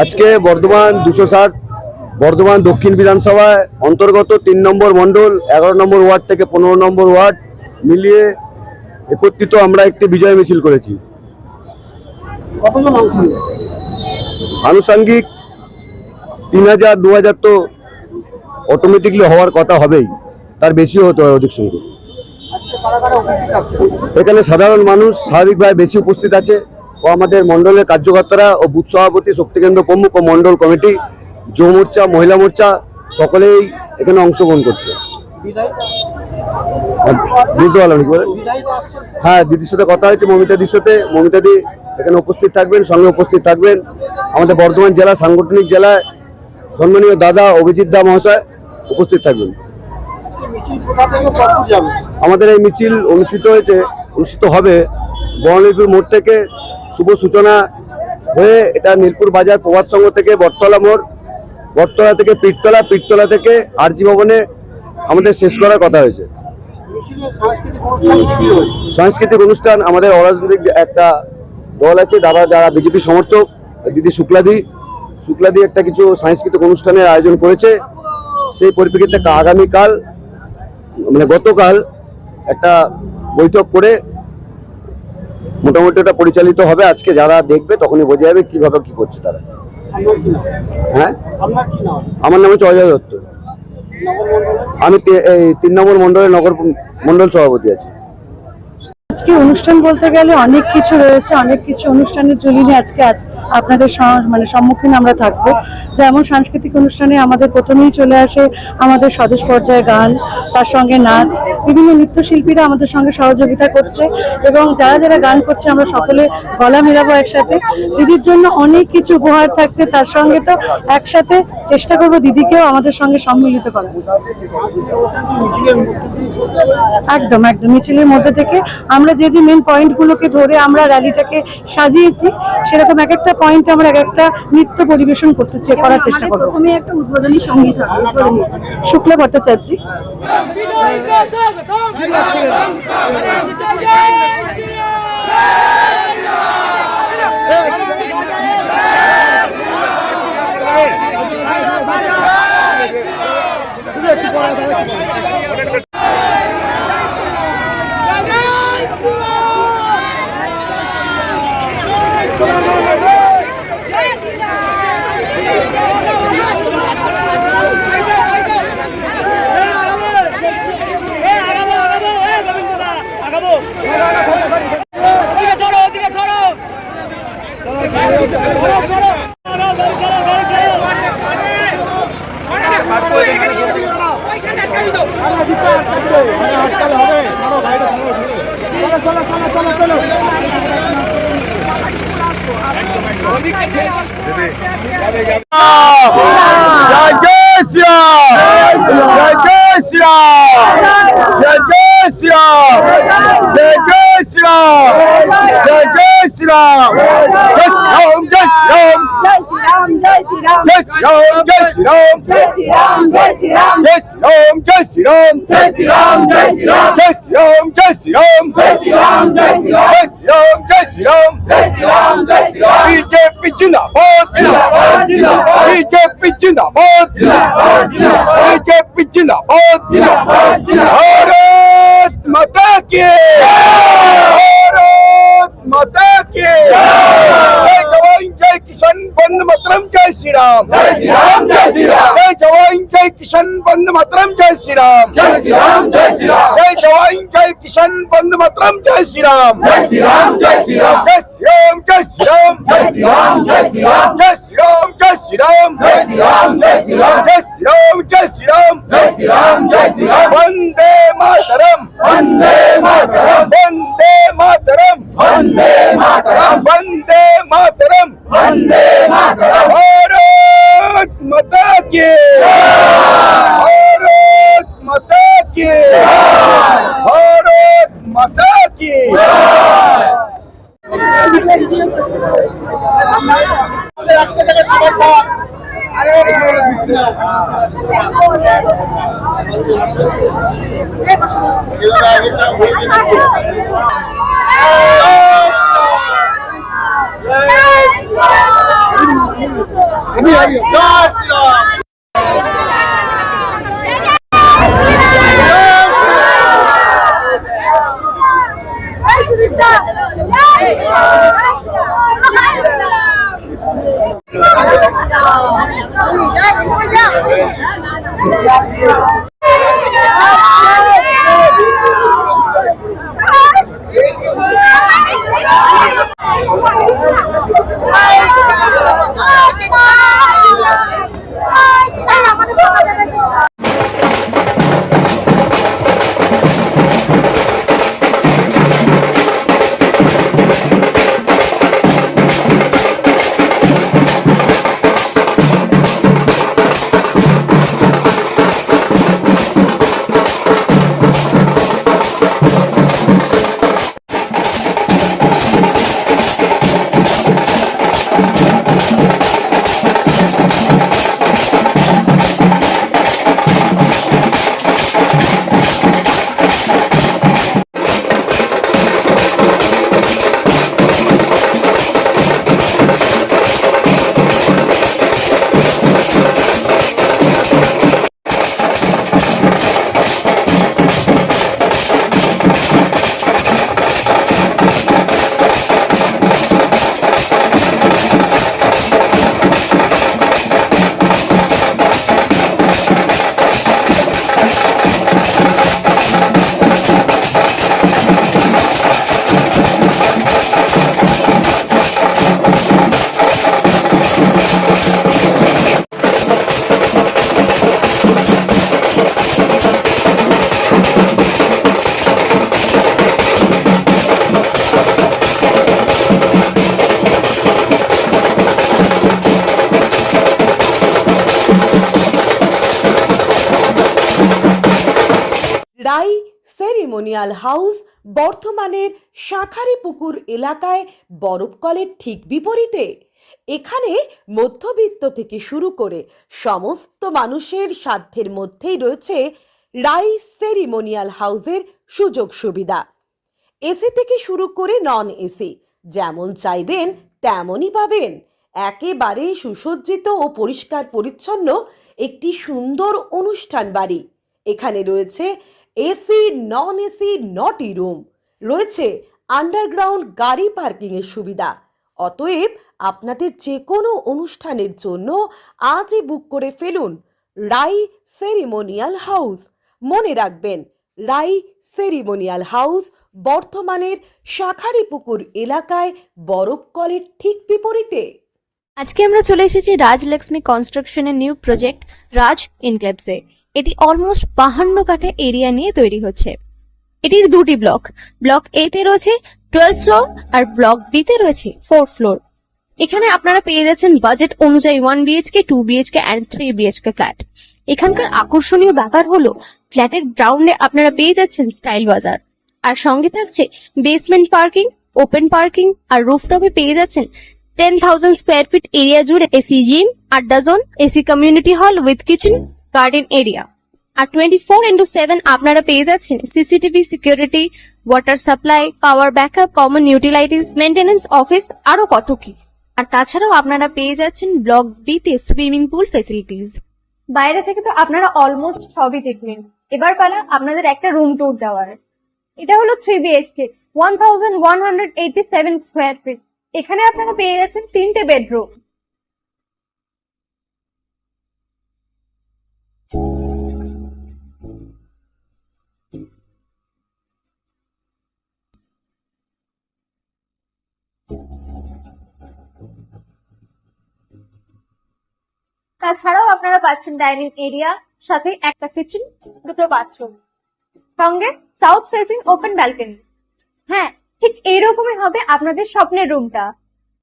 আজকে বর্ধমান 260 বর্ধমান দক্ষিণ বিধানসভায় অন্তর্গত 3 নম্বর মণ্ডল 11 নম্বর ওয়ার্ড থেকে 15 নম্বর ওয়ার্ড মিলিয়ে একত্রিত আমরা একটি বিজয় মিছিল করেছি। আনুষঙ্গিক 3000 2000 তো অটোমেটিকলি হওয়ার কথা হবেই, তার বেশিও হতে হয় অধিক সংখ্যক। এখানে সাধারণ মানুষ স্বাভাবিকভাবে বেশি উপস্থিত আছে ও আমাদের মণ্ডলের কার্যকর্তারা ও বুথ সভাপতি, শক্তিকেন্দ্র প্রমুখ ও মণ্ডল কমিটি, যুব মোর্চা, মহিলা মোর্চা সকলেই এখানে অংশগ্রহণ করছে। বুঝতে পারলাম কি বলে? হ্যাঁ, দিদির সাথে কথা হয়েছে, মমিতাদির সাথে। মমিতাদি এখানে উপস্থিত থাকবেন, সঙ্গে উপস্থিত থাকবেন আমাদের বর্ধমান জেলা সাংগঠনিক জেলায় সম্মানীয় দাদা অভিজিৎ দা মহাশয় উপস্থিত থাকবেন। আমাদের এই মিছিল অনুষ্ঠিত হবে বর্ণনীপুর মোড় থেকে শুভ সূচনা হয়ে এটা নীলপুর বাজার প্রভাত সংঘ থেকে বটতলা মোড়, বটতলা থেকে পীরতলা, পীরতলা থেকে আরজি ভবনে আমাদের শেষ করার কথা হয়েছে। সাংস্কৃতিক অনুষ্ঠান আমাদের অরাজনৈতিক একটা দল আছে, যারা বিজেপি সমর্থক, দিদি শুক্লাদি একটা কিছু সাংস্কৃতিক অনুষ্ঠানের আয়োজন করেছে। সেই পরিপ্রেক্ষিতে আগামীকাল মানে গতকাল একটা বৈঠক করে মোটামুটি ওটা পরিচালিত হবে। আজকে যারা দেখবে তখনই বোঝা যাবে কিভাবে কি করছে তারা। হ্যাঁ, আমার নাম হচ্ছে অজয় দত্ত। আমি এই 3 নম্বর মণ্ডলের নগর মণ্ডল সভাপতি আছি। আজকে অনুষ্ঠান বলতে গেলে অনেক কিছু রয়েছে, অনেক কিছু অনুষ্ঠানের ঝুলিয়ে আজকে আপনাদের সম্মুখীন আমরা থাকবো। যেমন সাংস্কৃতিক অনুষ্ঠানে আমাদের প্রথমেই চলে আসে আমাদের স্বদেশ পর্যায়ে গান, তার সঙ্গে নাচ, বিভিন্ন নৃত্যশিল্পীরা আমাদের সঙ্গে সহযোগিতা করছে এবং যারা যারা গান করছে আমরা সকলে গলা মেলাবো একসাথে। দিদির জন্য অনেক কিছু উপহার থাকছে, তার সঙ্গে তো একসাথে চেষ্টা করবো দিদিকেও আমাদের সঙ্গে সম্মিলিত করা। একদম মিছিলের মধ্যে থেকে আমরা যে মেন পয়েন্টগুলোকে ধরে আমরা র্যালিটাকে সাজিয়েছি, সেরকম এক একটা পয়েন্টে আমরা এক একটা নৃত্য পরিবেশন করার চেষ্টা করবো। প্রথমে একটা উদ্বোধনী সঙ্গীত হবে, শুক্লা ভট্টাচার্য। बीजेपी जिंदाबाद, बीजेपी जिंदाबाद, बीजेपी जिंदाबाद, भारत माता की, भारत माता की। जय जवान जय किसान वंदे मातरम, जय श्री राम, जय श्री राम, जय श्री राम। जय जवान जय किसान वंदे मातरम, जय श्री राम, जय श्री राम, जय श्री राम। जय जवान जय किसान वंदे मातरम, जय श्री राम, जय श्री राम, जय श्री राम। जय श्री राम, जय श्री राम, जय श्री राम, जय श्री राम। जय श्री राम, जय श्री राम, जय श्री राम, जय श्री राम। जय श्री राम, जय श्री राम, जय श्री राम, जय श्री राम। वंदे मातरम, वंदे मातरम, वंदे मातरम, वंदे मातरम, वंदे मातरम, वंदे मातरम। भारत माता की, भारत माता की, भारत माता की। রাই সেরিমোনিয়াল হাউস বর্ধমানের শাঁখারীপুকুর এলাকায় বরফকলের ঠিক বিপরীতে। এখানে মধ্যবিত্ত থেকে শুরু করে সমস্ত মানুষের সাধ্যের মধ্যেই রয়েছে রাই সেরিমোনিয়াল হাউসের সুযোগ সুবিধা। এসি থেকে শুরু করে নন এসি যেমন চাইবেন তেমনই পাবেন। একেবারে সুসজ্জিত ও পরিষ্কার পরিচ্ছন্ন একটি সুন্দর অনুষ্ঠান বাড়ি। এখানে রয়েছে এসি, নন এসি, নটি রুম, রয়েছে আন্ডারগ্রাউন্ড গাড়ি পার্কিং এর সুবিধা। অতএব আপনাদের যে কোনো অনুষ্ঠানের জন্য আজই বুক করে ফেলুন রাই সেরিমোনিয়াল হাউস। মনে রাখবেন, রাই সেরিমোনিয়াল হাউস বর্ধমানের শাঁখারীপুকুর এলাকায় বরফকলের ঠিক বিপরীতে। আজকে আমরা চলে এসেছি রাজলক্ষ্মী কনস্ট্রাকশনের নিউ প্রজেক্ট রাজ ইনক্লেভসে। এটি অলমোস্ট 52 কাঠা এরিয়া নিয়ে তৈরি হচ্ছে। এটির দুটি ব্লক, ব্লক এ তে রয়েছে 12 ফ্লোর আর ব্লক বি তে রয়েছে 4 ফ্লোর। এখানে আপনারা পেয়ে যাচ্ছেন বাজেট অনুযায়ী 1 BHK, 2 BHK and 3 BHK flat. এখানকার আকর্ষণীয় ব্যাপার হলো ফ্ল্যাটের গ্রাউন্ডে আপনারা পেয়ে যাচ্ছেন স্টাইল বাজার, আর সঙ্গে থাকছে বেসমেন্ট পার্কিং, ওপেন পার্কিং, আর রুফটপে পেয়ে যাচ্ছেন 10,000 স্কোয়ার ফিট এরিয়া জুড়ে এসি জিম, আড্ডা zone, AC community hall with kitchen, garden area. আর 24/7 আপনারা পেয়ে যাচ্ছেন CCTV security, water supply, power backup, common utilities, maintenance office, আরো কত কি। আর তাছাড়াও আপনারা পেয়ে যাচ্ছেন ব্লক বি তে সুইমিং পুল ফেসিলিটিস। বাইরে থেকে তো আপনারা অলমোস্ট সবই দেখলেন, এবার পালা আপনাদের একটা রুম ট্যুর দেওয়ার। এটা হলো 3 বিএইচকে, 1187 স্কোয়ার ফিট। এখানে আপনারা পেয়ে যাচ্ছেন 3টে বেডরুম। তাছাড়াও আপনারা পাচ্ছেন ডাইনিং এরিয়া, সাথে একটা কিচেন, দুটো বাথরুম, সঙ্গে সাউথ ফেসিং ওপেন ব্যালকনি। হ্যাঁ, ঠিক এইরকমই হবে আপনাদের স্বপ্নের রুমটা।